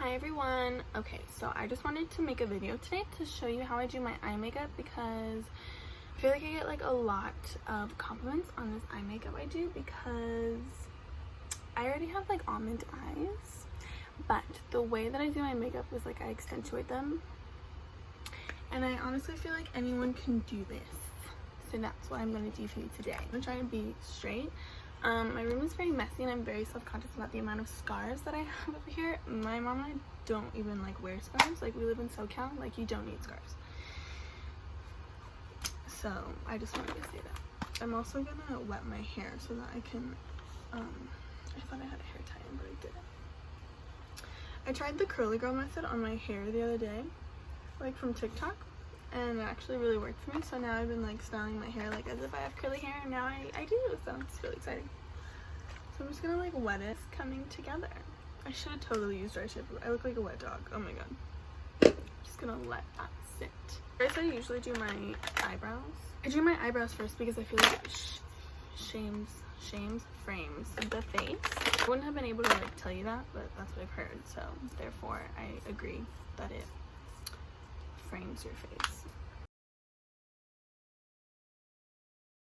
Hi everyone. Okay, so I just wanted to make a video today to show you how I do my eye makeup because I feel like I get like a lot of compliments on this eye makeup I do because I already have like almond eyes, but the way that I do my makeup is like I extenuate them, and I honestly feel like anyone can do this. So that's what I'm going to do for you today. I'm going to try to be straight. My room is very messy and I'm very self-conscious about the amount of scars that I have over here. My mom and I don't even like wear scarves. Like, we live in SoCal, like you don't need scarves. So I just wanted to say that. I'm also gonna wet my hair so that I can, I thought I had a hair tie-in, but I didn't. I tried the curly girl method on my hair the other day, like from TikTok, and it actually really worked for me. So now I've been like styling my hair like as if I have curly hair, and now I do, so it's really exciting. So I'm just gonna like wet it. It's coming together. I should have totally used dry shampoo. I look like a wet dog. Oh my god. Just gonna let that sit. First, I usually do my eyebrows. I do my eyebrows first because I feel like it frames the face. I wouldn't have been able to like tell you that, but that's what I've heard. So therefore, I agree that it frames your face.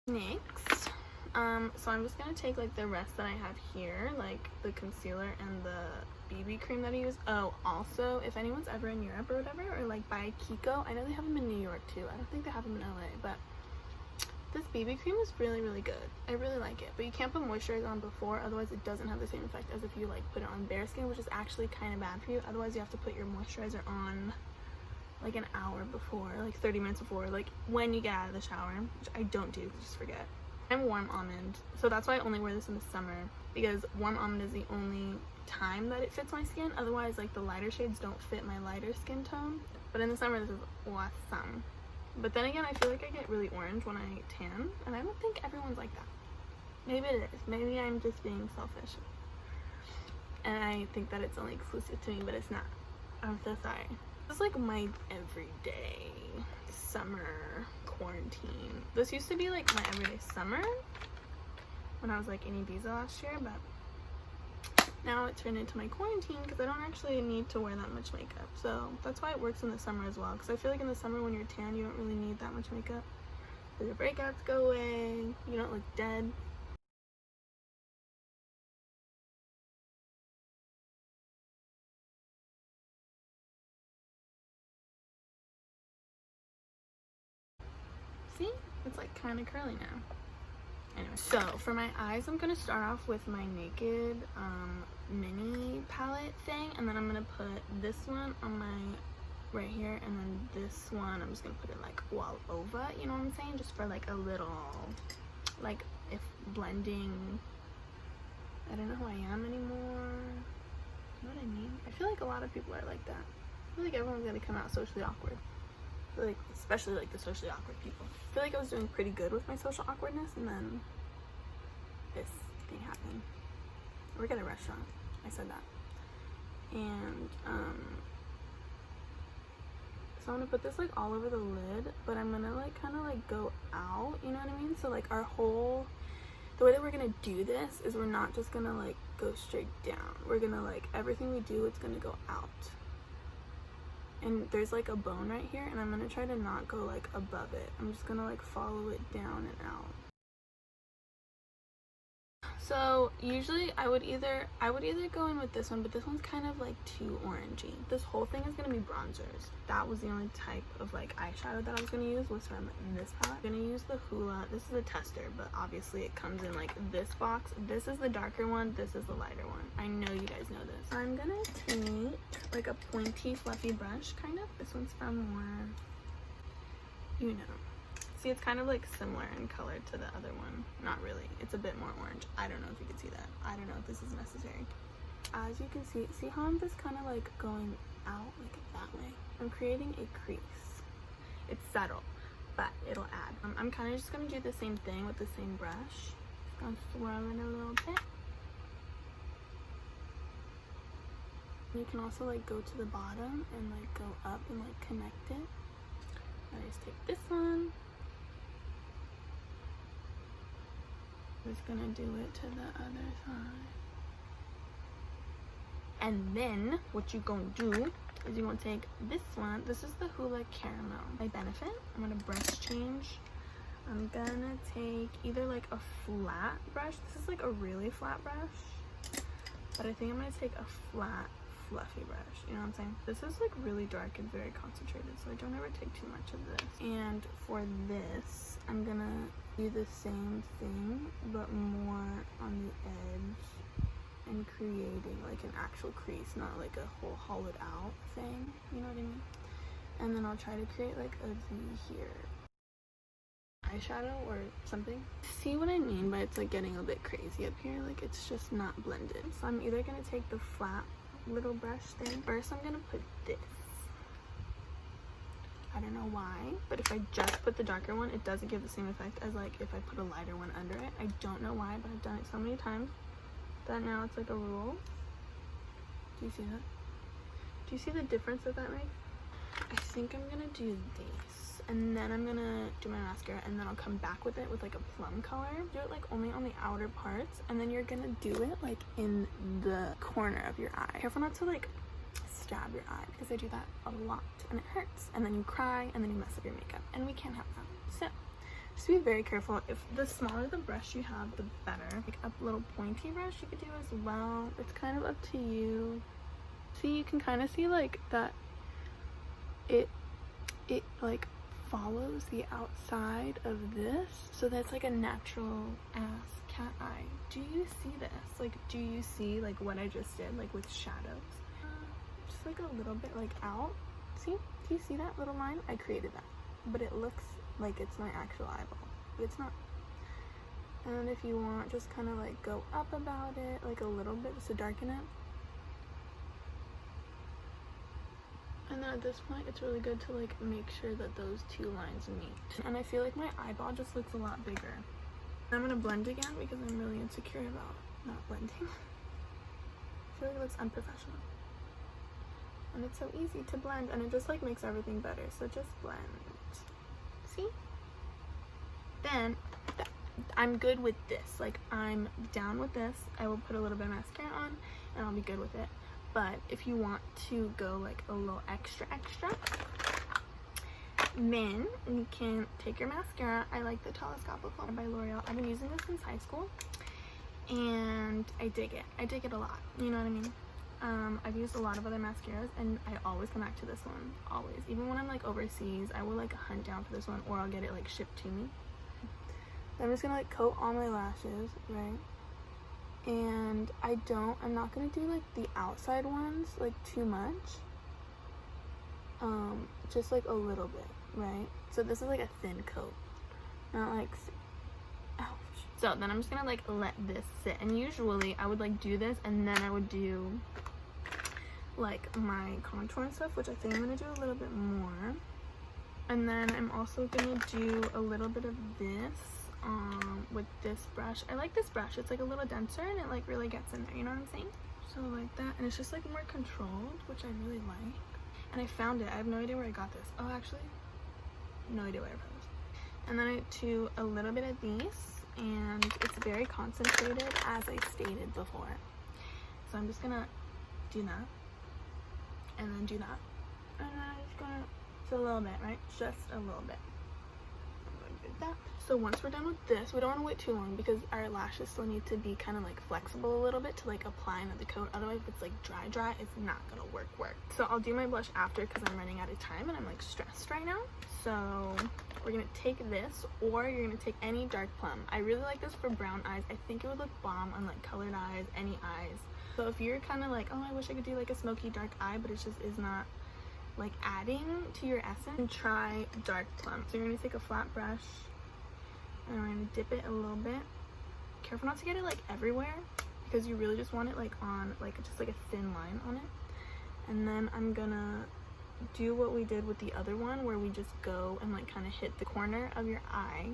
Next, so I'm just gonna take like the rest that I have here, like the concealer and the BB cream that I use. Oh, also, if anyone's ever in Europe or whatever, or like by Kiko, I know they have them in New York too. I don't think they have them in LA, but this BB cream is really, really good. I really like it, but you can't put moisturizer on before, otherwise it doesn't have the same effect as if you like put it on bare skin, which is actually kind of bad for you. Otherwise, you have to put your moisturizer on like an hour before, like 30 minutes before, like when you get out of the shower, which I don't do, just forget. I'm warm almond, so that's why I only wear this in the summer, because warm almond is the only time that it fits my skin. Otherwise, like the lighter shades don't fit my lighter skin tone, but in the summer this is awesome. But then again, I feel like I get really orange when I tan, and I don't think everyone's like that. Maybe it is. Maybe I'm just being selfish, and I think that it's only exclusive to me, but it's not. I'm so sorry. This is like my everyday summer quarantine. This used to be like my everyday summer when I was like in Ibiza last year, but now it turned into my quarantine because I don't actually need to wear that much makeup. So that's why it works in the summer as well, because I feel like in the summer when you're tan, you don't really need that much makeup. The breakouts go away, you don't look dead. See? It's like kind of curly now. Anyway, so for my eyes, I'm gonna start off with my Naked mini palette thing, and then I'm gonna put this one on my right here, and then this one I'm just gonna put it like all over, you know what I'm saying, just for like a little, like, if blending. I don't know who I am anymore. You know what I mean? I feel like a lot of people are like that. I feel like everyone's gonna come out socially awkward. I feel like, especially like the socially awkward people. I feel like I was doing pretty good with my social awkwardness, and then this thing happened. Work at a restaurant. I said that. And so I'm gonna put this like all over the lid, but I'm gonna like kind of like go out, you know what I mean? So like the way that we're gonna do this is we're not just gonna like go straight down. We're gonna like, everything we do, it's gonna go out. And there's like a bone right here, and I'm gonna try to not go like above it. I'm just gonna like follow it down and out. So usually I would either go in with this one, but this one's kind of like too orangey. This whole thing is gonna be bronzers. That was the only type of like eyeshadow that I was gonna use, was from this palette. I'm gonna use the Hoola. This is a tester, but obviously it comes in like this box. This is the darker one, this is the lighter one. I know you guys know this. So I'm gonna take like a pointy fluffy brush, kind of. This one's from more, you know. See, it's kind of like similar in color to the other one. Not really. It's a bit more orange. I don't know if you can see that. I don't know if this is necessary. As you can see how I'm just kind of like going out like that way? I'm creating a crease. It's subtle, but it'll add. I'm kind of just going to do the same thing with the same brush. Just going to swirl it a little bit. You can also like go to the bottom and like go up and like connect it. I just take this one. I'm just gonna do it to the other side. And then what you gonna do is you're gonna take this one. This is the Hula Caramel by Benefit. I'm gonna brush change. I'm gonna take either like a flat brush. This is like a really flat brush, but I think I'm gonna take a flat fluffy brush, you know what I'm saying? This is like really dark and very concentrated, so I don't ever take too much of this. And for this, I'm gonna do the same thing but more on the edge and creating like an actual crease, not like a whole hollowed out thing, you know what I mean? And then I'll try to create like a V here, eyeshadow or something. See what I mean by it's like getting a bit crazy up here, like it's just not blended. So I'm either gonna take the flat little brush thing. First I'm gonna put this. I don't know why, but if I just put the darker one, it doesn't give the same effect as like if I put a lighter one under it. I don't know why, but I've done it so many times that now it's like a rule. Do you see that? Do you see the difference that makes? I think I'm gonna do these, and then I'm gonna do my mascara, and then I'll come back with it with like a plum color. Do it like only on the outer parts, and then you're gonna do it like in the corner of your eye. Careful not to like stab your eye, because I do that a lot and it hurts, and then you cry and then you mess up your makeup, and we can't have that. So just be very careful. If the smaller the brush you have, the better. Like a little pointy brush you could do as well. It's kind of up to you. See, you can kind of see like that it like follows the outside of this, so that's like a natural ass cat eye. Do you see this? Like, do you see like what I just did, like with shadows? Just like a little bit like out. See, do you see that little line? I created that, but it looks like it's my actual eyeball, but it's not. And if you want, just kind of like go up about it like a little bit just to darken it. And then at this point, it's really good to like make sure that those two lines meet. And I feel like my eyeball just looks a lot bigger. I'm gonna blend again because I'm really insecure about not blending. I feel like it looks unprofessional. And it's so easy to blend, and it just like makes everything better. So just blend. See? Then I'm good with this. Like, I'm down with this. I will put a little bit of mascara on and I'll be good with it. But if you want to go like a little extra, then you can take your mascara. I like the Telescopical by L'Oreal. I've been using this since high school, and I dig it. I dig it a lot. You know what I mean? I've used a lot of other mascaras, and I always come back to this one. Always. Even when I'm like overseas, I will like hunt down for this one, or I'll get it like shipped to me. I'm just gonna like coat all my lashes, right? And I'm not gonna do like the outside ones like too much, just like a little bit, right? So this is like a thin coat, not like, ouch. So then I'm just gonna like let this sit, and usually I would like do this and then I would do like my contour and stuff, which I think I'm gonna do a little bit more. And then I'm also gonna do a little bit of this with this brush. I like this brush. It's like a little denser and it like really gets in there, you know what I'm saying? So like that, and it's just like more controlled, which I really like. And I found it. I have no idea where I got this. Oh, actually, no idea where I found this. And then I do a little bit of these, and it's very concentrated, as I stated before. So I'm just gonna do that, and then do that, and then I'm just gonna, it's a little bit, right? Just a little bit. I'm gonna do that. So once we're done with this, we don't want to wait too long because our lashes still need to be kind of like flexible a little bit to like apply another coat. Otherwise, if it's like dry, it's not gonna work. So I'll do my blush after because I'm running out of time and I'm like stressed right now. So we're gonna take this, or you're gonna take any dark plum. I really like this for brown eyes. I think it would look bomb on like colored eyes, any eyes. So if you're kind of like, oh, I wish I could do like a smoky dark eye, but it just is not like adding to your essence, try dark plum. So you're gonna take a flat brush, and we're gonna dip it a little bit. Careful not to get it like everywhere, because you really just want it like on like just like a thin line on it. And then I'm gonna do what we did with the other one, where we just go and like kind of hit the corner of your eye,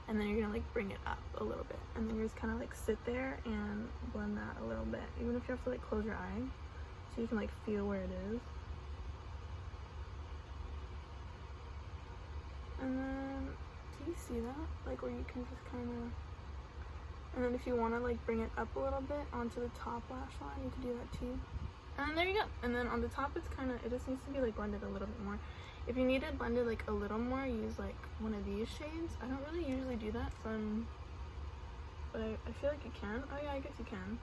and then you're gonna like bring it up a little bit, and then you're just kind of like sit there and blend that a little bit, even if you have to like close your eye so you can like feel where it is. And then, do you see that? Like, where you can just kind of, and then if you want to like bring it up a little bit onto the top lash line, you can do that too. And there you go. And then on the top, it just needs to be like blended a little bit more. If you need it blended like a little more, use like one of these shades. I don't really usually do that, so but I feel like you can. Oh yeah, I guess you can.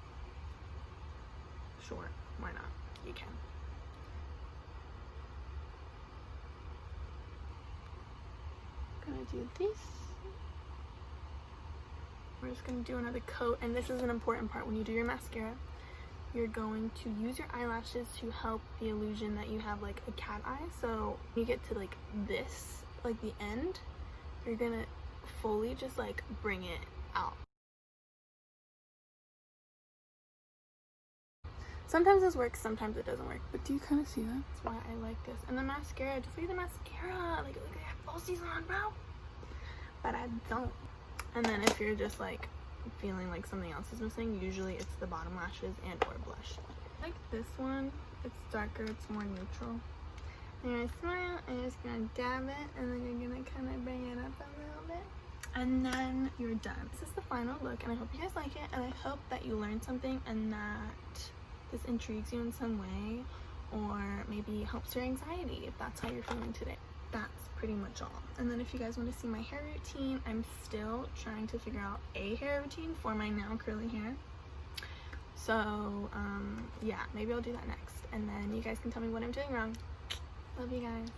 Sure, why not? You can. Gonna do this. We're just gonna do another coat, and this is an important part. When you do your mascara, you're going to use your eyelashes to help the illusion that you have like a cat eye. So when you get to like this, like the end, you're gonna fully just like bring it out. Sometimes this works, sometimes it doesn't work, but do you kind of see that? That's why I like this. And the mascara, just look at the mascara, like I have falsies on, bro, but I don't. And then if you're just like feeling like something else is missing, usually it's the bottom lashes and or blush. Like this one, it's darker, it's more neutral. And you're gonna smile, and you're just gonna dab it, and then you're gonna kind of bring it up a little bit, and then you're done. This is the final look, and I hope you guys like it, and I hope that you learned something and that this intrigues you in some way, or maybe helps your anxiety if that's how you're feeling today. That's pretty much all. And then if you guys want to see my hair routine, I'm still trying to figure out a hair routine for my now curly hair. So yeah, maybe I'll do that next, and then you guys can tell me what I'm doing wrong. Love you guys.